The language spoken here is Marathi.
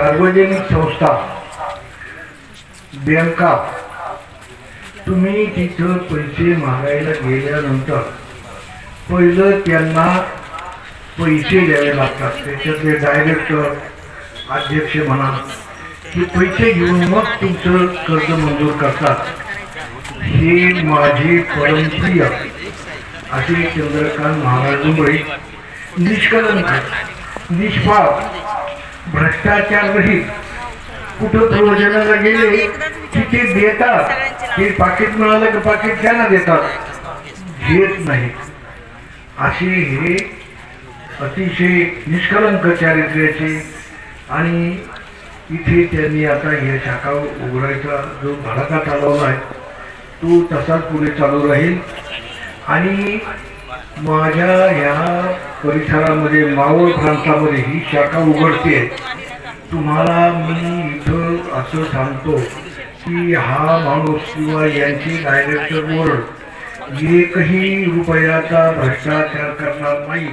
सार्वजनिक संस्था बँका तुम्ही तिथं पैसे मागायला गेल्यानंतर पहिलं त्यांना पैसे द्यावे लागतात। त्याच्यातले डायरेक्टर अध्यक्ष म्हणा की पैसे घेऊन मग तुमचं कर्ज मंजूर करतात। हे माझे परमप्रिय असे चंद्रकांत महाराज मुंबई निष्कलंक निष्पाप भ्रष्टाचार रहित कुठं प्रयोजनाला गेले की ते देतात, ते पाकिट मिळालं की पाकिट त्यांना देतात, घेत नाही। असे हे अतिशय निष्कलंक चारित्र्याचे आणि इथे त्यांनी आता हे शाखा उघडायचा जो धडाका चालवला आहे तो तसाच पुढे चालू राहील। आणि माझ्या ह्या परिसरामध्ये मावळ प्रांतामध्ये ही शाखा उघडते। तुम्हाला मी इथं असं सांगतो की हा माणूस किंवा यांची डायरेक्टर बोर्ड एकही रुपयाचा भ्रष्टाचार करणार नाही।